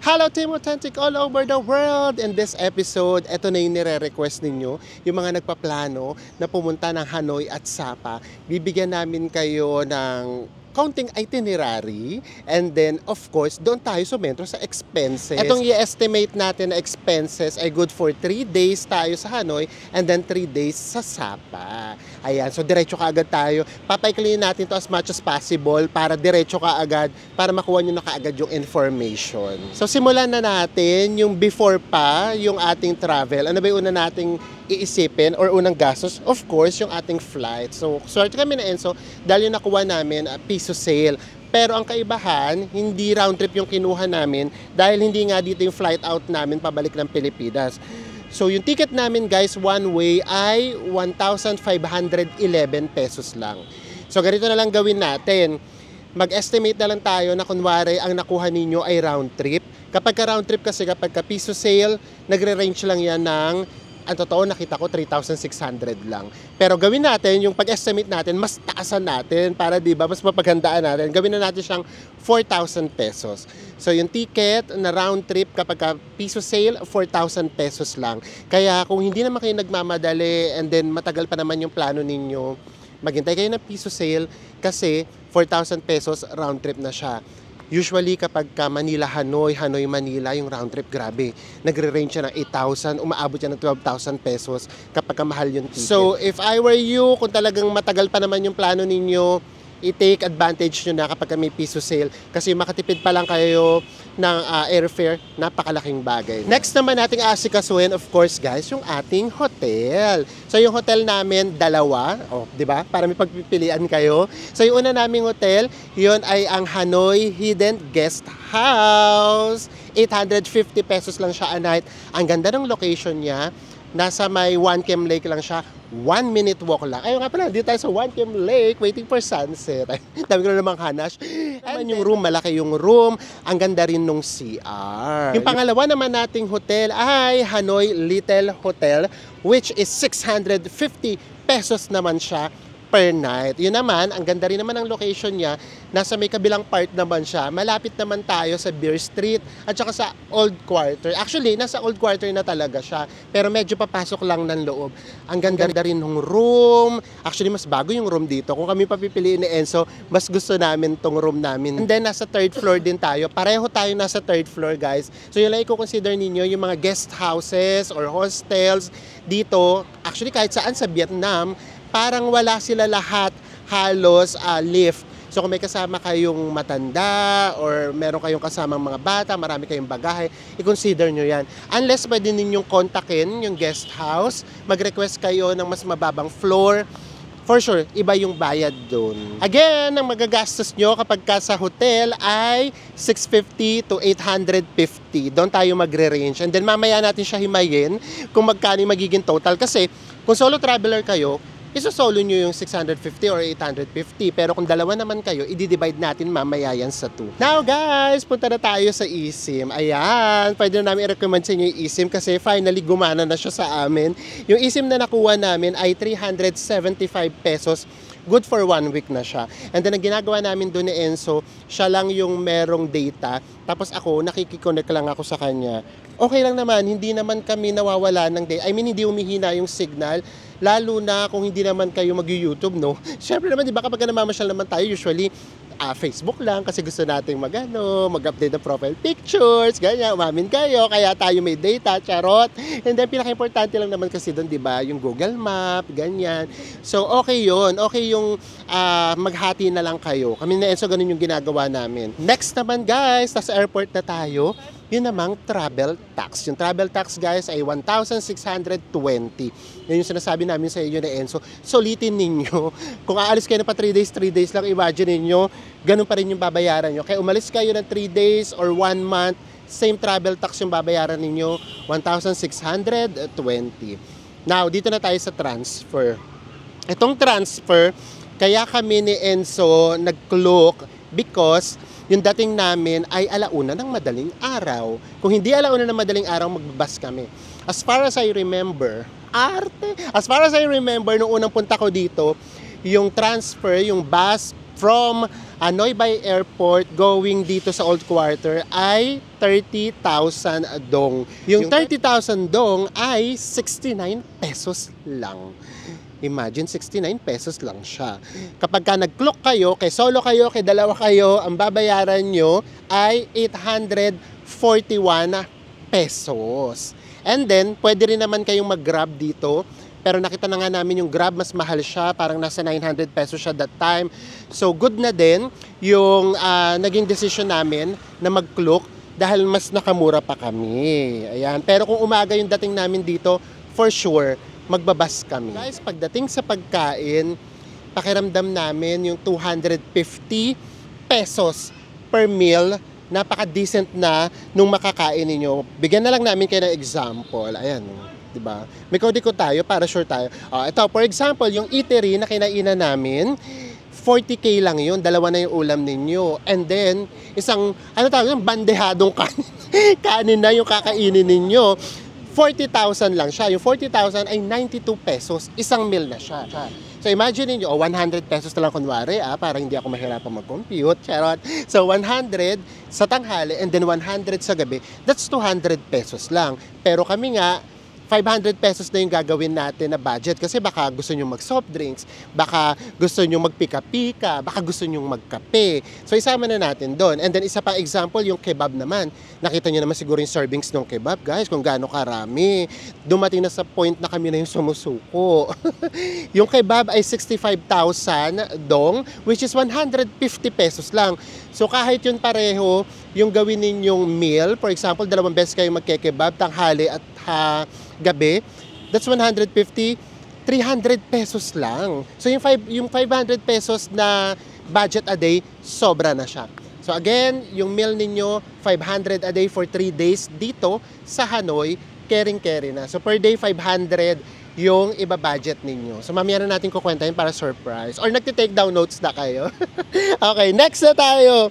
Hello Team Authentic all over the world! In this episode, ito na yung nire-request ninyo, yung mga nagpaplano na pumunta ng Hanoi at Sapa. Bibigyan namin kayo ng counting itinerary and then of course doon tayo sumentro sa expenses. Itong i-estimate natin na expenses ay good for 3 days tayo sa Hanoi and then 3 days sa Sapa. Ayan, so diretso ka agad tayo. Papaikliin natin to as much as possible para diretso ka agad para makuha nyo na kaagad yung information. So simulan na natin yung before pa yung ating travel. Ano ba yung una nating iisipin or unang gastos? Of course, yung ating flight. So, swerte kami na Enzo dahil yung nakuha namin piso sale. Pero ang kaibahan, hindi round trip yung kinuha namin dahil hindi nga dito yung flight out namin pabalik ng Pilipinas. So, yung ticket namin guys, one way ay 1,511 pesos lang. So, ganito na lang gawin natin. Mag-estimate na lang tayo na kunwari ang nakuha ninyo ay round trip. Kapag ka round trip kasi kapag ka piso sale, nagre-range lang yan ng ang totoo, nakita ko 3,600 lang. Pero gawin natin, yung pag-estimate natin, mas taasan natin para diba, mas mapaghandaan natin. Gawin na natin siyang 4,000 pesos. So yung ticket na round trip kapag piso sale, 4,000 pesos lang. Kaya kung hindi naman kayo nagmamadali and then matagal pa naman yung plano ninyo, maghintay kayo ng piso sale kasi 4,000 pesos round trip na siya. Usually kapag Manila-Hanoi, Hanoi-Manila, yung round trip, grabe. Nagre-range siya ng 8,000, umaabot siya ng 12,000 pesos kapag mahal yung ticket. So if I were you, kung talagang matagal pa naman yung plano ninyo, i-take advantage nyo na kapag may piso sale kasi makatipid pa lang kayo ng airfare, napakalaking bagay. Next naman nating asikasuhin, of course guys, yung ating hotel. So yung hotel namin, dalawa, di ba? Para may pagpipilian kayo. So yung una naming hotel, yun ay ang Hanoi Hidden Guest House. 850 pesos lang siya a night. Ang ganda ng location niya. Nasa may One Cam Lake lang siya. 1 minute walk lang. Ayun nga pala, dito tayo sa One Cam Lake, waiting for sunset. Dami ko na namang hanash. And yung room, malaki yung room. Ang ganda rin nung CR. Yung pangalawa naman nating hotel ay Hanoi Little Hotel, which is 650 pesos naman siya per night. Yun naman, ang ganda rin naman ang location niya. Nasa may kabilang part naman siya. Malapit naman tayo sa Beer Street at saka sa Old Quarter. Actually, nasa Old Quarter na talaga siya. Pero medyo papasok lang ng loob. Ang ganda rin ng room. Actually, mas bago yung room dito. Kung kami papipiliin ni Enzo, mas gusto namin tong room namin. And then, nasa third floor din tayo. Pareho tayo nasa third floor, guys. So, yun lang i-consider ninyo yung mga guest houses or hostels dito. Actually, kahit saan sa Vietnam, parang wala sila lahat halos lift. So kung may kasama kayong matanda or meron kayong kasamang mga bata, marami kayong bagahe, i-consider nyo yan. Unless pwede ninyong kontakin yung guest house, mag-request kayo ng mas mababang floor, for sure, iba yung bayad doon. Again, ang magagastos nyo kapag ka sa hotel ay 650 to 850. Doon tayo magre-range. And then mamaya natin siya himayin kung magkano yung magiging total. Kasi kung solo traveler kayo, isosolo nyo yung 650 or 850. Pero kung dalawa naman kayo, i-divide natin mamaya yan sa 2. Now guys, punta na tayo sa eSIM. Ayan, pwede na namin i-recommend sa inyo yung eSIM kasi finally gumana na siya sa amin. Yung eSIM na nakuha namin ay 375 pesos. Good for 1 week na siya. And then ang ginagawa namin doon ni Enzo, siya lang yung merong data. Tapos ako, nakikiconnect lang ako sa kanya. Okay lang naman, hindi naman kami nawawala ng data. I mean, hindi humihina yung signal. Lalo na kung hindi naman kayo mag-YouTube, no? Siyempre naman, di ba kapag namamasyal naman tayo, usually, Facebook lang kasi gusto nating mag-update ng profile pictures, ganyan, umamin kayo, kaya tayo may data, charot. And then, pinaka-importante lang naman kasi doon, di ba, yung Google Map, ganyan. So, okay yun. Okay yung maghati na lang kayo. Kami na Enzo, ganun yung ginagawa namin. Next naman, guys, nasa airport na tayo. Yun namang travel tax. Yung travel tax guys ay 1,620. Yan yung sinasabi namin sa inyo na Enzo. Sulitin ninyo. Kung aalis kayo na pa 3 days lang, imagine ninyo, ganun pa rin yung babayaran nyo. Kaya umalis kayo ng 3 days or 1 month, same travel tax yung babayaran ninyo, 1,620. Now, dito na tayo sa transfer. Itong transfer, kaya kami ni Enzo nag-cloak because yung dating namin ay alauna ng madaling araw. Kung hindi alauna ng madaling araw, magbabas kami. As far as I remember, nung unang punta ko dito, yung transfer, yung bus from Hanoi Bay Airport going dito sa Old Quarter ay 30,000 dong. Yung 30,000 dong ay 69 pesos lang. Imagine, 69 pesos lang siya. Kapag ka nag-clock kayo, kay solo kayo, kay dalawa kayo, ang babayaran nyo ay 841 pesos. And then, pwede rin naman kayong mag-grab dito. Pero nakita na nga namin yung Grab, mas mahal siya. Parang nasa 900 pesos siya that time. So, good na din yung naging decision namin na mag-clock dahil mas nakamura pa kami. Ayan. Pero kung umaga yung dating namin dito, for sure, magbabas kami. Guys, pagdating sa pagkain, pakiramdam namin yung 250 pesos per meal. Napaka-decent na nung makakain ninyo. Bigyan na lang namin kayo ng example. Ayan, diba? May kode ko tayo para sure tayo. Ito, for example, yung eatery na kinainan namin, 40k lang yun, dalawa na yung ulam ninyo. And then, isang, bandehadong kanin, kanin na yung kakainin ninyo. 40,000 lang siya. Yung 40,000 ay 92 pesos. Isang meal na siya. So imagine niyo, 100 pesos na lang kunwari, para hindi ako mahirapan mag-compute. Charot. So 100 sa tanghali and then 100 sa gabi. That's 200 pesos lang. Pero kami nga, 500 pesos na yung gagawin natin na budget kasi baka gusto nyo mag-soft drinks, baka gusto nyo magpika-pika, baka gusto nyo magkape. So isama na natin doon. And then isa pa example, yung kebab naman. Nakita nyo naman siguro yung servings ng kebab, guys, kung gaano karami. Dumating na sa point na kami na yung sumusuko. Yung kebab ay 65,000 dong, which is 150 pesos lang. So kahit yun pareho, yung gawin ninyong meal, for example, 2 beses kayo magkekebab, tanghali at gabi, that's 150, 300 pesos lang. So yung 500 pesos na budget a day, sobra na siya. So again, yung meal ninyo, 500 a day for 3 days dito sa Hanoi, caring-carry na. So per day, 500 yung iba-budget ninyo. So mamaya na natin kukwentahin para surprise. Or nagti-take down notes na kayo. Okay, next na tayo.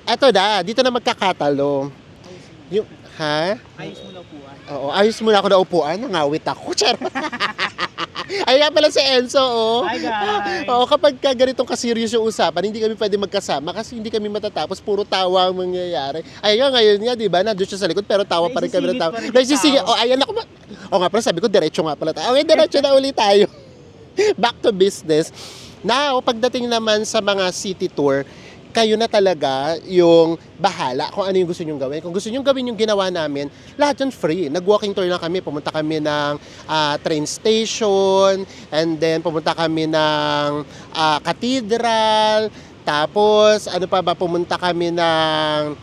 Eto na, dito na magkakatalo. Yung, ha? Ayos mo na upuan. Oo, ayos muna ako na upuan. Nangawit ako. Ay nga pala si Enzo, oh. Hi guys! Oo, kapag ganitong ka-serious yung usapan, hindi kami pwede magkasama kasi hindi kami matatapos, puro tawa ang mangyayari. Ay nga, ngayon nga, di ba, nandun siya sa likod, pero tawa pa rin kami ng tawa. Nagsisingit, oh, ayan ako. Nga pala, sabi ko, diretso nga pala tayo. Okay, diretso na ulit tayo. Back to business. Now, pagdating naman sa mga city tour, kayo na talaga yung bahala kung ano yung gusto nyong gawin. Kung gusto nyong gawin yung ginawa namin, lahat yun free. Nag-walking tour lang kami. Pumunta kami ng train station, and then pumunta kami ng cathedral, tapos ano pa ba, pumunta kami ng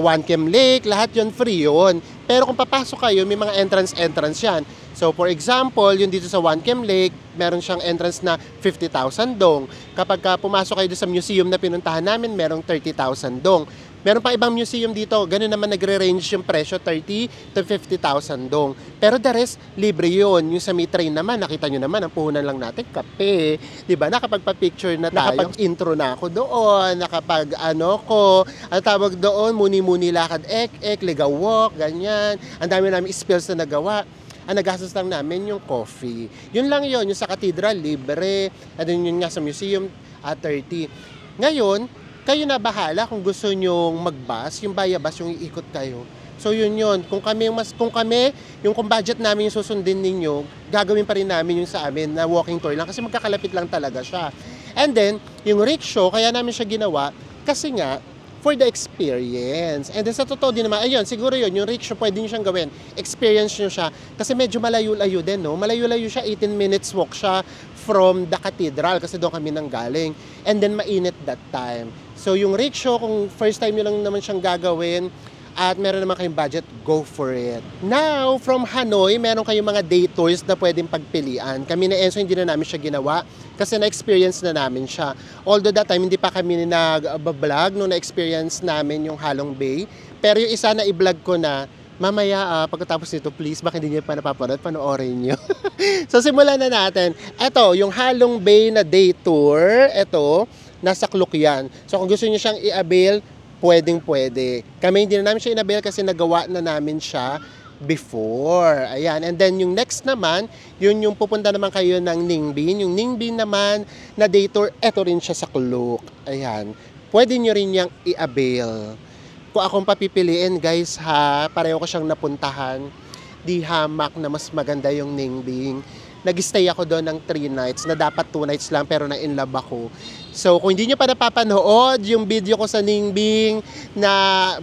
Wankem Lake, lahat yun free yun. Pero kung papasok kayo, may mga entrance yan. So for example, yung dito sa Wankem Lake, meron siyang entrance na 50,000 dong. Kapag pumasok kayo sa museum na pinuntahan namin, merong 30,000 dong. Meron pa ibang museum dito, ganun naman nagre-range yung presyo, 30 to 50,000 dong. Pero the rest, libre yun. Yung sa may train naman, nakita nyo naman, ang puhunan lang natin, kape. Diba? Nakapagpa-picture na tayo. Nakapag-intro na ako doon, tawag doon, muni-muni lakad, ek, ligaw walk, ganyan. Ang dami namin spills na nagawa. Ang nagastos lang namin yung coffee. Yun lang yun, yung sa cathedral, libre. At yun nga sa museum, 30. Ngayon, kayo na bahala kung gusto nyong mag-bus, yung bayabas, yung iikot kayo. So yun. Kung kung budget namin yung susundin ninyo, gagawin pa rin namin yung sa amin na walking tour lang kasi magkakalapit lang talaga siya. And then, yung rickshaw, kaya namin siya ginawa kasi nga, for the experience. And then sa totoo din naman, ayun, siguro yung rickshaw pwede nyo siyang gawin. Experience nyo siya. Kasi medyo malayo-layo din, no? Malayo-layo siya, 18 minutes walk siya from the cathedral kasi doon kami nang galing. And then mainit that time. So yung rickshaw, kung first time nyo lang naman siyang gagawin, at meron naman kayong budget, go for it. Now, from Hanoi, meron kayong mga day tours na pwedeng pagpilian. Kami na Enzo, hindi na namin siya ginawa kasi na-experience na namin siya. Although that time, hindi pa kami nag-vlog nung na-experience namin yung Halong Bay. Pero yung isa na i-vlog ko na, mamaya, pagkatapos nito, please, baka hindi nyo pa napapanood, panoorin nyo. So, simulan na natin. Ito, yung Halong Bay na day tour, ito, nasa Klook yan. So, kung gusto nyo siyang i-avail, pwedeng-pwede. Kami hindi na namin siya inabail kasi nagawa na namin siya before. Ayan. And then yung next naman, yun yung pupunta naman kayo ng Ningbin. Yung Ningbin naman na day tour, eto rin siya sa Klook. Ayan. Pwede nyo rin niyang i-avail. Kung akong papipiliin guys ha, pareho ko siyang napuntahan. Di hamak na mas maganda yung Ningbing. Nag-stay ako doon ng 3 nights na dapat 2 nights lang pero na-inlove ako. So kung hindi nyo pa napapanood yung video ko sa Ningbing na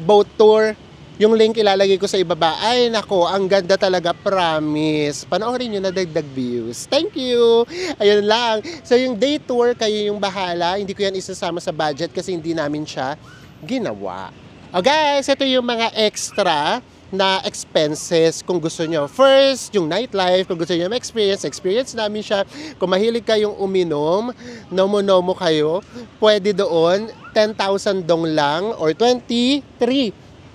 boat tour, yung link ilalagay ko sa ibaba. Ay nako, ang ganda talaga, promise. Panoorin nyo na dagdag views. Thank you! Ayun lang. So yung day tour, kayo yung bahala. Hindi ko yan isasama sa budget kasi hindi namin siya ginawa. O guys, ito yung mga extra na expenses kung gusto nyo. First, yung nightlife, kung gusto nyo experience namin siya. Kung mahilig kayong uminom, nomo-nomo kayo, pwede doon, 10,000 dong lang or 23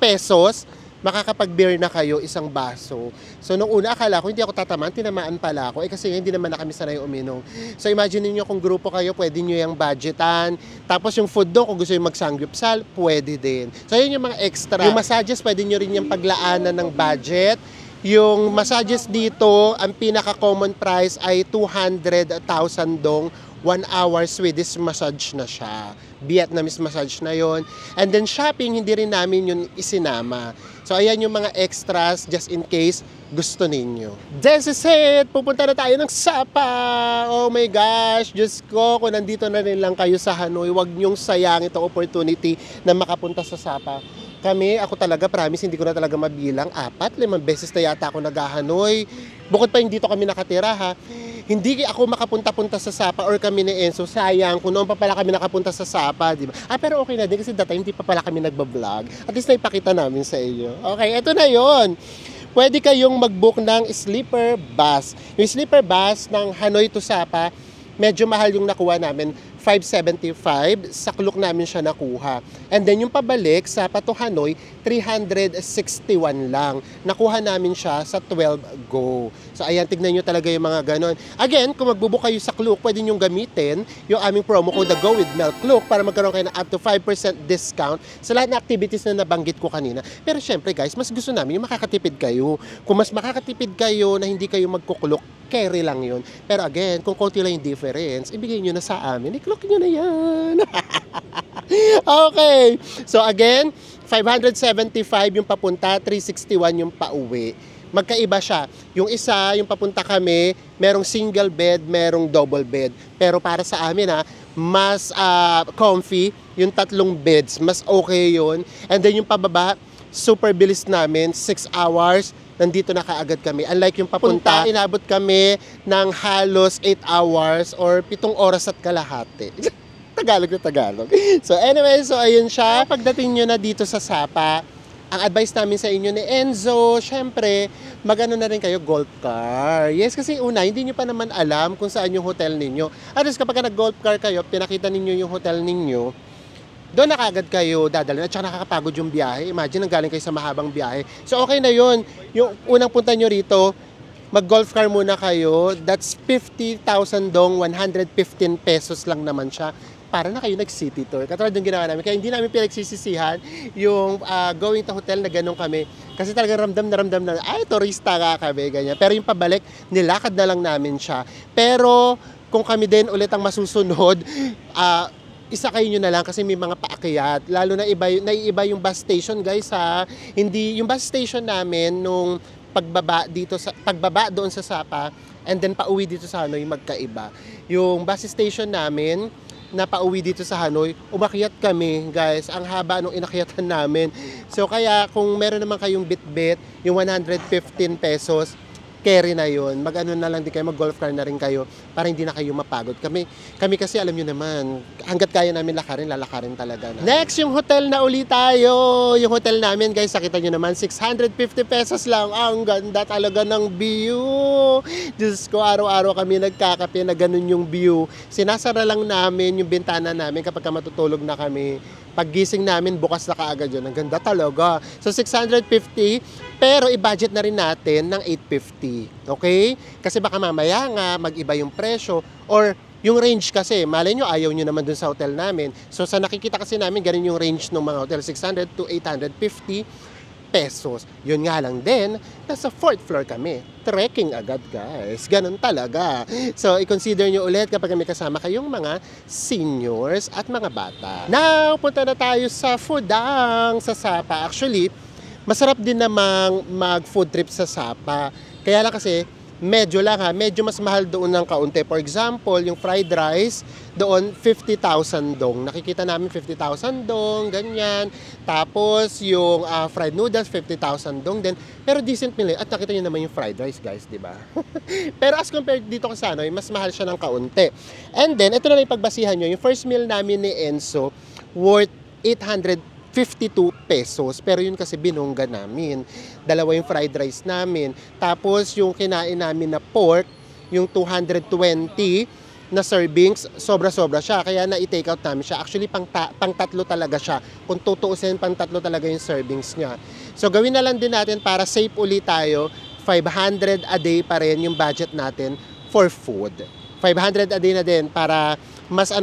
pesos, makakapag-beer na kayo isang baso. So, nung una, akala ko hindi ako tatamaan, tinamaan pala ako. Kasi hindi naman na kami sanay uminom. So, imagine niyo kung grupo kayo, pwede nyo yung budgetan. Tapos yung food doon, kung gusto nyo magsanggupsal, pwede din. So, yun yung mga extra. Yung massages, pwede nyo rin yung paglaanan ng budget. Yung massages dito, ang pinaka-common price ay 200,000 dong. 1 hour Swedish massage na siya. Vietnamese massage na yon. And then shopping, hindi rin namin yun isinama. So ayan yung mga extras just in case gusto ninyo. This is it! Pupunta na tayo ng Sapa! Oh my gosh! Diyos ko, kung nandito na rin lang kayo sa Hanoi, huwag niyong sayang itong opportunity na makapunta sa Sapa. Kami, ako talaga, promise, hindi ko na talaga mabilang. 4, 5 beses na yata ako nag-Hanoi. Bukod pa yung dito kami nakatira ha. Hindi ako makapunta-punta sa Sapa or kami ni Enzo. Sayang, kung noon pa pala kami nakapunta sa Sapa, di ba? Pero okay na din kasi that time hindi pa pala kami nagbablog. At least naipakita namin sa inyo. Okay, eto na yon. Pwede kayong mag-book ng sleeper bus. Yung sleeper bus ng Hanoi to Sapa, medyo mahal yung nakuha namin. 575, sa Klook namin siya nakuha. And then yung pabalik sa to Hanoi, 361 lang. Nakuha namin siya sa 12 Go. So ayan, tignan nyo talaga yung mga ganon. Again, kung magbubook kayo sa Klook, pwede nyo gamitin yung aming promo code, the Go with Mel Klook, para magkaroon kayo ng up to 5% discount sa lahat ng activities na nabanggit ko kanina. Pero syempre guys, mas gusto namin yung makakatipid kayo. Kung mas makakatipid kayo na hindi kayo magkuklok, carry lang yun. Pero again, kung konti lang yung difference, ibigay nyo na sa amin. I-clock nyo na yan. Okay. So again, 575 yung papunta, 361 yung pauwi. Magkaiba siya. Yung isa, yung papunta kami, merong single bed, merong double bed. Pero para sa amin mas comfy yung 3 beds. Mas okay yun. And then yung pababa, super bilis namin, 6 hours. Nandito na kaagad kami. Unlike yung papunta, inabot kami ng halos 8 hours or 7 oras at kalahati. Tagalog na Tagalog. So anyway, so ayun siya. Pagdating nyo na dito sa Sapa, ang advice namin sa inyo ni Enzo, syempre, magano na rin kayo golf car. Yes, kasi una, hindi nyo pa naman alam kung saan yung hotel ninyo. At least kapag nag-golf car kayo, pinakita ninyo yung hotel ninyo, doon na kagad kayo dadalhin at saka nakakapagod yung biyahe. Imagine, nanggaling kayo sa mahabang biyahe. So okay na yun. Yung unang punta nyo rito, mag-golf car muna kayo. That's 50,000 dong, 115 pesos lang naman siya. Para na kayo nag-city tour. Katulad yung ginawa namin. Kaya hindi namin pinagsisisihan yung going to hotel na ganun kami. Kasi talagang ramdam na, ay, turista nga kami, ganyan. Pero yung pabalik, nilakad na lang namin siya. Pero kung kami din ulit ang masusunod, isakay nyo na lang kasi may mga paakyat. Lalo na naiiba yung bus station, guys ha. Hindi yung bus station namin nung pagbaba doon sa Sapa and then pauwi dito sa Hanoi, magkaiba. Yung bus station namin na pauwi dito sa Hanoi, umakyat kami, guys. Ang haba nung inakyatan namin. So kaya kung meron naman kayong bitbit, yung 115 pesos, carry na yun. Mag-ano na lang din kayo, mag-golf car na rin kayo para hindi na kayo mapagod. Kami kasi alam nyo naman, hanggat kaya namin lakarin, lalakarin talaga na. Next, yung hotel na uli tayo. Yung hotel namin, guys, nakita nyo naman, 650 pesos lang. Ang ganda talaga ng view. Diyos ko, araw-araw kami nagkakape na ganun yung view. Sinasara lang namin yung bintana namin kapag matutulog na kami. Paggising namin, bukas na kaagad yun. Ang ganda talaga. So, 650, pero i-budget na rin natin ng 850. Okay? Kasi baka mamaya nga, mag-iba yung presyo. Or, yung range kasi, malay nyo, ayaw nyo naman dun sa hotel namin. So, sa nakikita kasi namin, ganun yung range ng mga hotel, 600 to 850. pesos. Yun nga lang din, nasa 4th floor kami. Trekking agad, guys. Ganun talaga. So, i-consider nyo ulit kapag may kasama kayong mga seniors at mga bata. Now, punta na tayo sa Foodang sa Sapa. Actually, masarap din namang mag-food trip sa Sapa. Kaya lang kasi, medyo mas mahal doon ng kaunti. For example, yung fried rice, doon 50,000 dong. Nakikita namin 50,000 dong, ganyan. Tapos yung fried noodles, 50,000 dong din. Pero decent meal. At nakita nyo naman yung fried rice, guys, di ba? Pero as compared dito sa Sanoy, mas mahal siya ng kaunti. And then, ito na lang yung pagbasihan nyo. Yung first meal namin ni Enzo, worth 852 pesos. Pero yun kasi binungga namin. Dalawa yung fried rice namin. Tapos yung kinain namin na pork, yung 220 na servings, sobra-sobra siya. Kaya na-take out namin siya. Actually, pang tatlo talaga siya. Kung tutuusin, pang tatlo talaga yung servings niya. So, gawin na lang din natin para safe ulit tayo. 500 a day pa rin yung budget natin for food. 500 a day na din para mas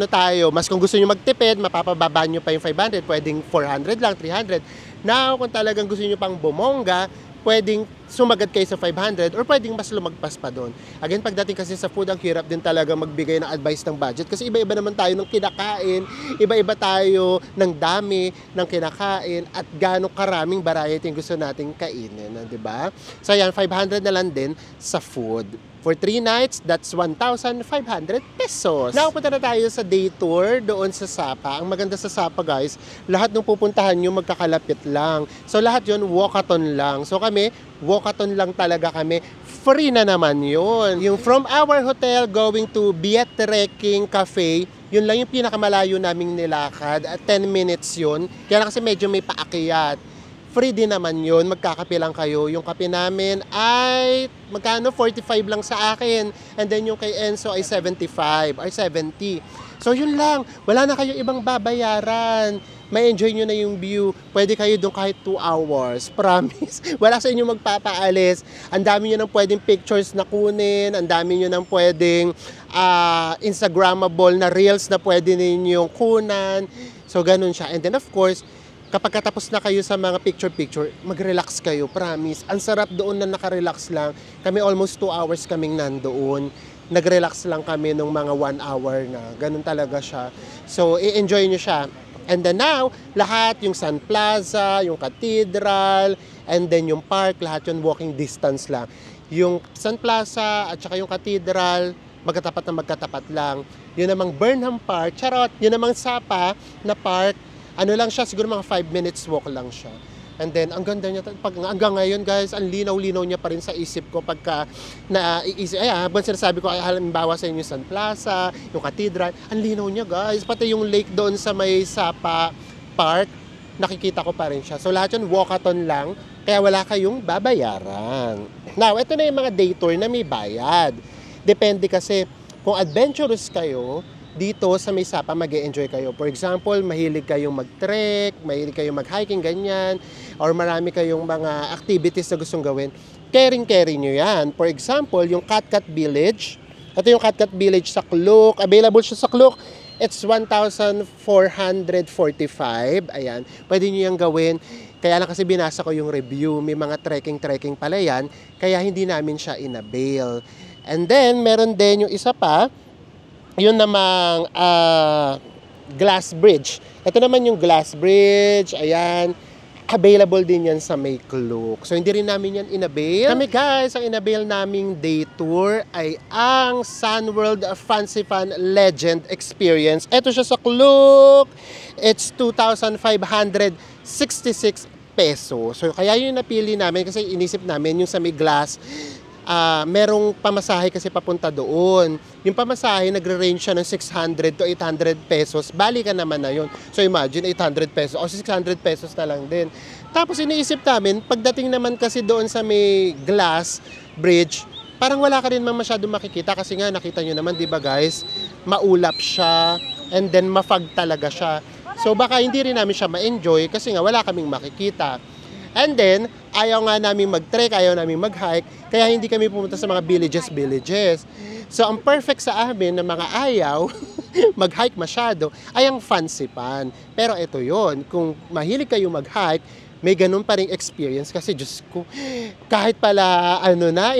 mas kung gusto nyo magtipid, mapapababa nyo pa yung 500, pwedeng 400 lang, 300. Now, kung talagang gusto nyo pang bumongga, pwedeng sumagad kayo sa 500 or pwedeng mas lumagpas pa doon. Again, pagdating kasi sa food, ang hirap din talaga magbigay ng advice ng budget kasi iba-iba naman tayo ng kinakain, iba-iba tayo ng dami ng kinakain at gaano karaming variety yung gusto nating kainin, di ba? So yan, 500 na lang din sa food. For 3 nights, that's 1,500 pesos. Now, punta na tayo sa day tour doon sa Sapa. Ang maganda sa Sapa, guys, lahat ng pupuntahan nyo magkakalapit lang. So, lahat yun, walkathon lang. So, kami, walkathon lang talaga kami. Free na naman yun. Yung from our hotel going to Biet Trekking Cafe, yun lang yung pinakamalayo naming nilakad. At 10 minutes yun. Kaya kasi medyo may paakyat. Free din naman yun, magkakape lang kayo. Yung kape namin ay magkano? 45 lang sa akin. And then yung kay Enzo ay 75 or 70. So yun lang, wala na kayong ibang babayaran. May enjoy nyo na yung view. Pwede kayo doon kahit 2 hours. Promise. Wala sa inyo magpapaalis. Ang dami nyo nang pwedeng pictures na kunin. Ang dami nyo nang pwedeng Instagrammable na reels na pwede ninyong kunan. So ganun siya. And then of course, kapag katapos na kayo sa mga picture-picture, mag-relax kayo, promise. Ang sarap doon na nakarelax lang. Kami almost 2 hours kaming nandoon. Nag-relax lang kami nung mga 1 hour na. Ganun talaga siya. So, i-enjoy nyo siya. And then now, lahat, yung Sun Plaza, yung Cathedral, and then yung park, lahat yun walking distance lang. Yung Sun Plaza at saka yung Cathedral, magkatapat lang. Yun namang Burnham Park, charot, yun namang Sapa na park, ano lang siya, siguro mga 5 minutes walk lang siya. And then, ang ganda niya, hanggang ngayon guys, ang linaw-linaw niya pa rin sa isip ko pagka naiisip, habang sinasabi ko, halimbawa sa inyo Sun Plaza, yung Cathedral, ang linaw niya guys, pati yung lake doon sa may Sapa Park, nakikita ko pa rin siya. So lahat yun, walkathon lang, kaya wala kayong babayaran. Now, ito na yung mga day tour na may bayad. Depende kasi, kung adventurous kayo, dito sa may Sapa, mag-e-enjoy kayo. For example, mahilig kayong mag-trek, mahilig kayong mag-hiking, ganyan, or marami kayong mga activities na gustong gawin, carry nyo yan. For example, yung Katkat Village, ito yung Katkat Village sa Klook, available siya sa Klook, it's 1,445, ayan, pwede nyo yung gawin. Kaya lang kasi binasa ko yung review, may mga trekking pala yan, kaya hindi namin siya inavail. And then, meron din yung isa pa, yun namang glass bridge. Ito naman yung glass bridge. Ayan. Available din yan sa may Klook. So, hindi rin namin yan inavail. Kami guys, ang inavail naming day tour ay ang Sun World Fancy Fun Legend Experience. Ito siya sa Klook. It's 2,566 pesos. So, kaya yung napili namin kasi inisip namin yung sa may glass, merong pamasahe kasi papunta doon. Yung pamasahe, nagre-range siya ng 600 to 800 pesos. Balikan naman na yun. So imagine, 800 pesos o 600 pesos na lang din. Tapos iniisip namin, pagdating naman kasi doon sa may glass bridge, parang wala ka rin man masyadong makikita kasi nga nakita nyo naman, di ba guys, maulap siya and then mafag talaga siya. So baka hindi rin namin siya ma-enjoy kasi nga wala kaming makikita. And then, ayaw nga namin mag-trek, ayaw namin mag-hike, kaya hindi kami pumunta sa mga villages. So, ang perfect sa amin na mga ayaw mag-hike masyado ay ang Fancy Fun. Pero ito yon, kung mahilig kayo mag-hike, may ganun pa ring experience kasi Diyos ko, kahit pala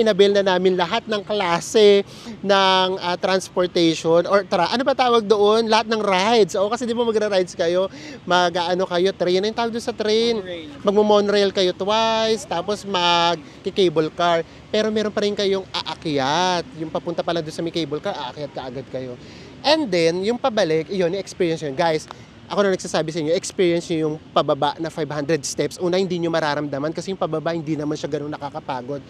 inabil na namin lahat ng klase ng transportation or ano ba tawag doon? Lahat ng rides. O kasi di ba magra-rides kayo, kayo, train. Ano yung tawag doon sa train? Magmo-monorail kayo twice, tapos mag-cable car. Pero meron pa rin kayong aakyat. Yung papunta pala doon sa may cable car, aakyat ka agad kayo. And then, yung pabalik, yun, yung experience yun. Guys, ako na nagsasabi sa inyo, experience nyo yung pababa na 500 steps. Una, hindi nyo mararamdaman kasi yung pababa, hindi naman siya ganun nakakapagod.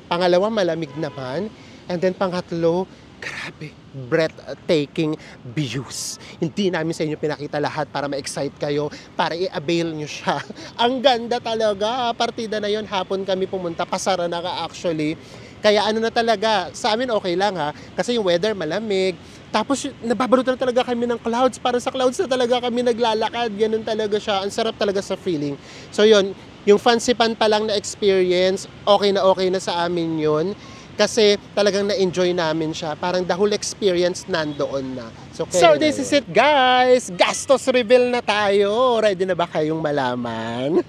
Pangalawa, malamig naman. And then, pangatlo, grabe, breathtaking views. Hindi namin sa inyo pinakita lahat para ma-excite kayo, para i-avail nyo siya. Ang ganda talaga. Partida na yon, hapon kami pumunta, pasara na ka actually. Kaya na talaga, sa amin okay lang kasi yung weather malamig. Tapos nababalot na talaga kami ng clouds, para sa clouds na talaga kami naglalakad, ganun talaga siya, ang sarap talaga sa feeling. So yun, yung Fansipan pa lang na experience, okay na sa amin yun. Kasi talagang na-enjoy namin siya. Parang the whole experience nandoon na. So this is it guys! Gastos reveal na tayo! Ready na ba kayong malaman?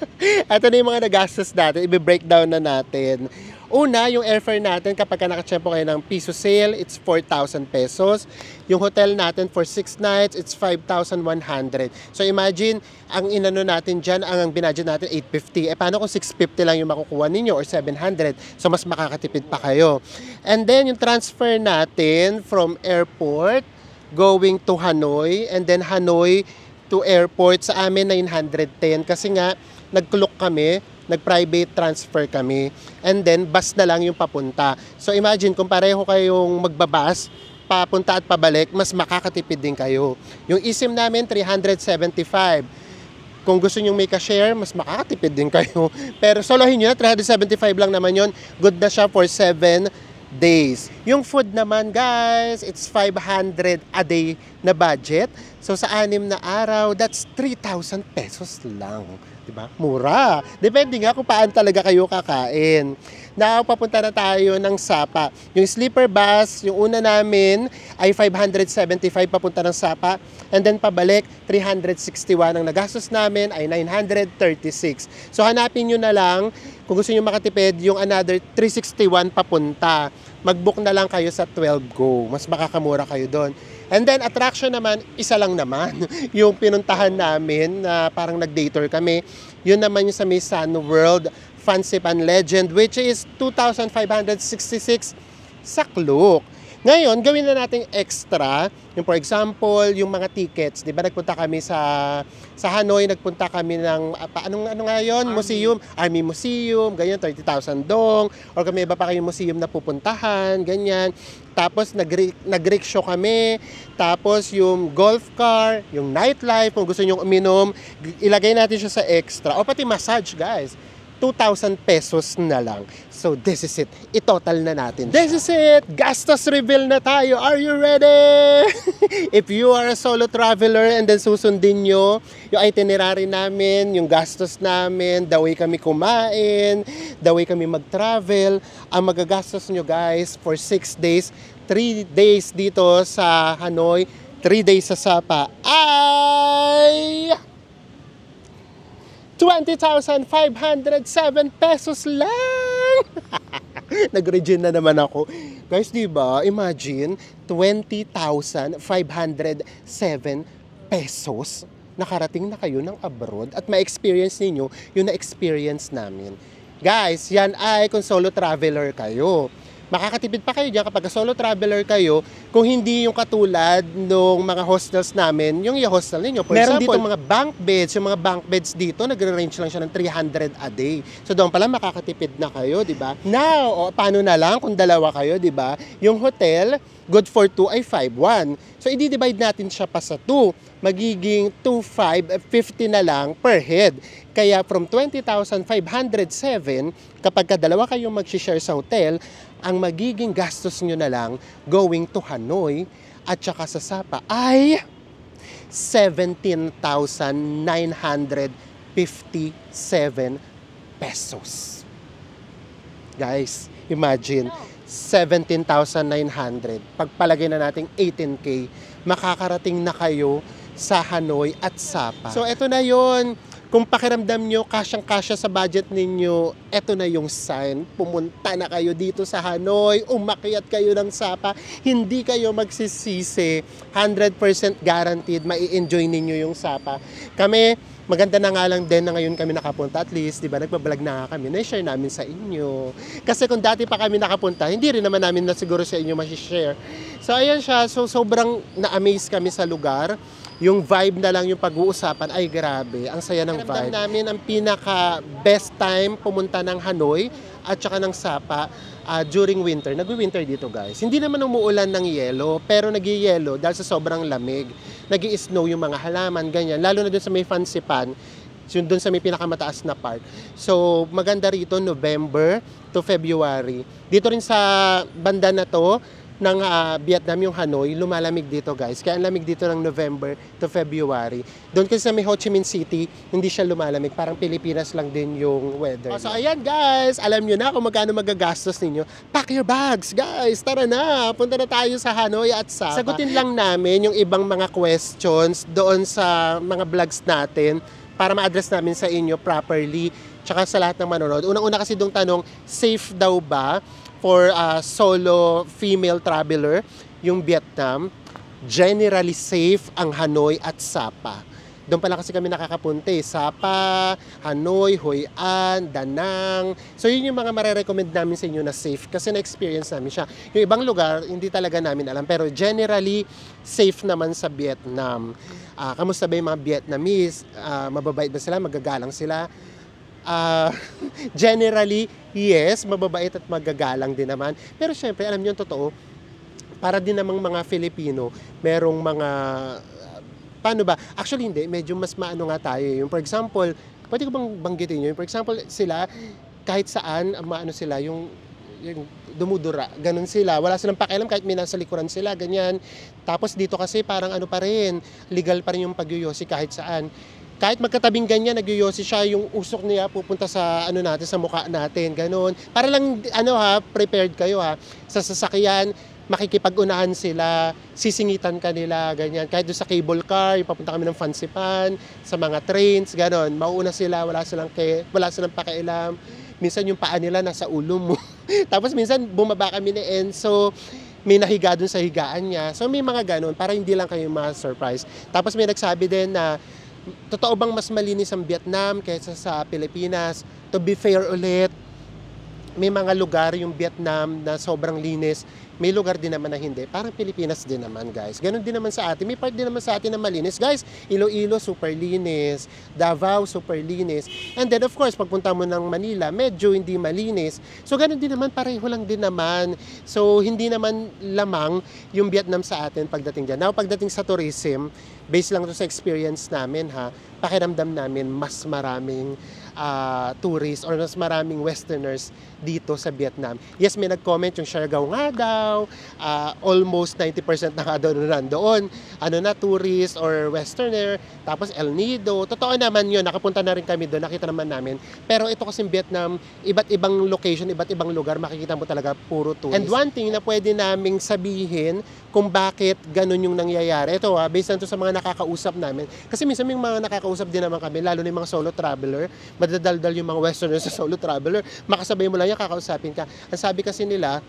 Ito na yung mga nagastos natin. I-breakdown na natin. Una, yung airfare natin kapag nakatsyempo kayo ng piso sale, it's 4,000 pesos. Yung hotel natin for 6 nights, it's 5,100. So imagine, ang inano natin dyan, ang binadget natin 850. Paano kung 650 lang yung makukuha ninyo or 700? So mas makakatipid pa kayo. And then yung transfer natin from airport going to Hanoi, and then Hanoi to airport, sa amin 910 kasi nga nag-clock kami, nag-private transfer kami, and then bus na lang yung papunta. So imagine kung pareho kayong magbabas papunta at pabalik, mas makakatipid din kayo. Yung eSIM namin 375. Kung gusto nyo may ka-share, mas makakatipid din kayo. Pero solohin nyo na, 375 lang naman yon. Good na siya for 7 days. Yung food naman guys, it's 500 a day na budget. So sa 6 na araw, that's 3,000 pesos lang. Diba? Mura. Depende nga kung paano talaga kayo kakain. Now, papunta na tayo ng Sapa. Yung sleeper bus, yung una namin ay 575 papunta ng Sapa. And then pabalik, 361. Ang nagastos namin ay 936. So hanapin nyo na lang, kung gusto nyo makatipid, yung another 361 papunta. Mag-book na lang kayo sa 12 Go. Mas makakamura kayo doon. And then, attraction naman, isa lang naman. Yung pinuntahan namin, na parang nag-day tour kami, yun naman yung sa May Sun World Fansipan Legend, which is 2,566 sa Klook. Ngayon, gawin na nating extra, yung for example, yung mga tickets. Di ba nagpunta kami sa Hanoi, nagpunta kami ng, ano nga yun? Museum, Army Museum, ganyan, 30,000 dong. Or kung may iba pa kayong museum na pupuntahan, ganyan. Tapos nag-rickshaw kami. Tapos yung golf car, yung nightlife, kung gusto nyo uminom, ilagay natin siya sa extra. O pati massage, guys. 2,000 pesos na lang. So, this is it. I-total na natin. This is it! Gastos reveal na tayo. Are you ready? If you are a solo traveler and then susundin nyo yung itinerary namin, yung gastos namin, the way kami kumain, the way kami mag-travel, ang magagastos nyo guys for 6 days, 3 days dito sa Hanoi, 3 days sa Sapa, ay 20,507 pesos lang! Nag-regen na naman ako. Guys, diba? Imagine, 20,507 pesos. Nakarating na kayo ng abroad at ma-experience ninyo yung na-experience namin. Guys, yan ay kung solo traveler kayo. Makakatipid pa kayo dyan kapag solo traveler kayo kung hindi yung katulad ng mga hostels namin, yung hostel ninyo. For meron example, dito mga bunk beds. Yung mga bunk beds dito, nagre-range lang siya ng 300 a day. So doon pala makakatipid na kayo, di ba? Now, paano na lang kung dalawa kayo, di ba? Yung hotel, good for 2 ay 5,1. So i-divide natin siya pa sa 2. Magiging 2,550 na lang per head. Kaya from 20,507, kapag dalawa kayong mag-share sa hotel, ang magiging gastos nyo na lang going to Hanoi at saka sa Sapa ay 17,957 pesos. Guys, imagine, 17,900. Pagpalagay na natin 18K, makakarating na kayo sa Hanoi at Sapa. So, eto na yon. Kung pakiramdam nyo, kasyang-kasya sa budget ninyo, eto na yung sign. Pumunta na kayo dito sa Hanoi, umakyat kayo ng Sapa, hindi kayo magsisisi, 100% guaranteed, mai-enjoy ninyo yung Sapa. Kami, maganda na nga lang din na ngayon kami nakapunta, at least, di ba, nagbablog na kami, na-share namin sa inyo. Kasi kung dati pa kami nakapunta, hindi rin naman namin na siguro sa inyo ma-share. So, ayan siya, so sobrang na-amaze kami sa lugar. Yung vibe na lang yung pag-uusapan, ay grabe, ang saya ng vibe. Namin ang pinaka best time pumunta ng Hanoi at saka ng Sapa during winter. Nag-winter dito guys. Hindi naman umuulan ng yelo, pero nag-yelo dahil sa sobrang lamig. Nag-i-snow yung mga halaman, ganyan. Lalo na dun sa may Fansipan, dun sa may pinakamataas na park. So, maganda rito November to February. Dito rin sa banda na to, ng Vietnam, yung Hanoi, lumalamig dito guys. Kaya ang lamig dito ng November to February. Doon kasi sa may Ho Chi Minh City, hindi siya lumalamig. Parang Pilipinas lang din yung weather. So ayan guys, alam nyo na kung magkano magagastos ninyo. Pack your bags guys, tara na. Punta na tayo sa Hanoi at Sapa. Sagutin lang namin yung ibang mga questions doon sa mga vlogs natin para ma-address namin sa inyo properly. Tsaka sa lahat ng manonood. Unang-una kasi dong tanong, safe daw ba for solo female traveler yung Vietnam? Generally safe ang Hanoi at Sapa. Doon pala kasi kami nakakapunta Sapa, Hanoi, Hoi An, Da Nang. So yun yung mga marerecommend namin sa inyo na safe kasi na-experience namin siya. Yung ibang lugar, hindi talaga namin alam. Pero generally, safe naman sa Vietnam. Kamusta ba yung mga Vietnamese? Mababait ba sila? Magagalang sila? Generally, yes, mababait at magagalang din naman. Pero syempre, alam niyo yung totoo, para din namang mga Filipino, merong mga, paano ba? Actually, hindi, medyo mas maano nga tayo. Yung for example, pwede ko bang banggitin yun? For example, sila, kahit saan, maano sila, yung dumudura, ganun sila. Wala silang pakialam kahit may nasa likuran sila, ganyan. Tapos dito kasi parang ano pa rin, legal pa rin yung pagyoyosi kahit saan. Kahit magkatabing ganyan, nagyoyosi siya, yung usok niya pupunta sa ano natin, sa mukha natin, ganun. Para lang prepared kayo sa sasakyan, makikipag-unahan sila, sisingitan kanila, ganyan. Kahit doon sa cable car, papunta kami ng Fansipan, sa mga trains, ganun. Mauuna sila, wala silang pakialam. Minsan yung paa nila nasa ulo mo. Tapos minsan bumaba kami ni Enzo, may nahiga dun sa higaan niya. So may mga ganun, para hindi lang kayo ma-surprise. Tapos may nagsabi din na, totoo bang mas malinis ang Vietnam kaysa sa Pilipinas? To be fair ulit, may mga lugar yung Vietnam na sobrang linis. May lugar din naman na hindi. Parang Pilipinas din naman, guys. Ganon din naman sa atin. May part din naman sa atin na malinis. Guys, Iloilo, super linis. Davao, super linis. And then, of course, pagpunta mo ng Manila, medyo hindi malinis. So, ganon din naman. Pareho lang din naman. So, hindi naman lamang yung Vietnam sa atin pagdating dyan. Now, pagdating sa tourism, based lang to sa experience namin, pakiramdam namin mas maraming tourists or mas maraming Westerners dito sa Vietnam. Yes, may nag-comment yung Siargao nga daw, almost 90% na nga daw nandoon, tourist or Westerner, tapos El Nido. Totoo naman yun, nakapunta na rin kami doon, nakita naman namin. Pero ito kasi Vietnam, iba't ibang location, iba't ibang lugar, makikita mo talaga puro tourist. And one thing na pwede naming sabihin kung bakit ganun yung nangyayari. Ito based na to sa mga nakakausap namin. Kasi minsan may mga nakakausap din naman kami, lalo na yung mga solo traveler, madadaldal yung mga Westerners sa solo traveler, makasabay mo lang yan, kakausapin ka. Ang sabi kasi nila,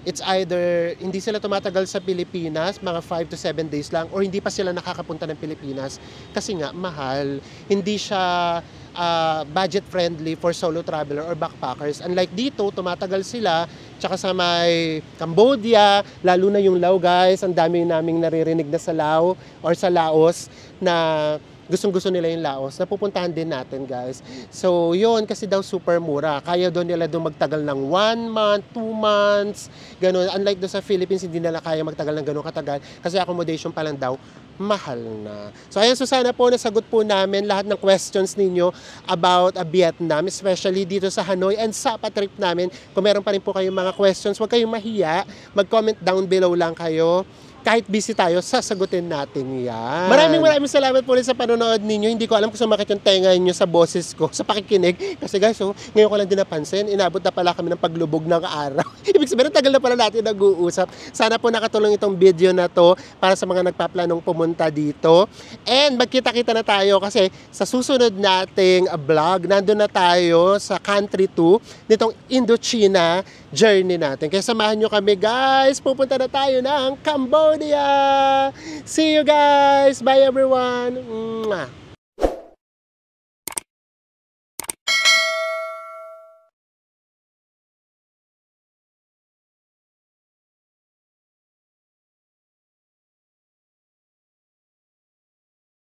it's either hindi sila tumatagal sa Pilipinas, mga 5 to 7 days lang, or hindi pa sila nakakapunta ng Pilipinas kasi nga mahal. Hindi siya budget friendly for solo traveler or backpackers. Unlike dito, tumatagal sila, tsaka sa may Cambodia, lalo na yung Laos guys, ang dami naming naririnig na sa Laos or sa Laos na gustong-gusto nila yung Laos, napupuntahan din natin guys. So yun, kasi daw super mura. Kaya doon nila doon magtagal ng 1 month, 2 months, ganun. Unlike doon sa Philippines, hindi nila kaya magtagal ng ganun katagal kasi accommodation pa lang daw, mahal na. So ayan, so sana po nasagot po namin lahat ng questions ninyo about Vietnam, especially dito sa Hanoi and Sapa trip namin. Kung meron pa rin po kayong mga questions, huwag kayong mahiya. Mag-comment down below lang kayo. kahit busy tayo, sasagutin natin yan. Maraming salamat po ulit sa panonood ninyo. Hindi ko alam kung sumakit yung tenga nyo sa boses ko, sa pakikinig. Kasi guys, ngayon ko lang din napansin, inabot na pala kami ng paglubog ng araw. Ibig sabihin, tagal na pala natin nag-uusap. Sana po nakatulong itong video na to para sa mga nagpaplanong pumunta dito. And magkita-kita na tayo kasi sa susunod nating vlog, nandun na tayo sa country 2 nitong Indochina journey natin. Kaya samahan nyo kami guys, pupunta na tayo ng Cambodia. See you guys! Bye everyone! Mwah!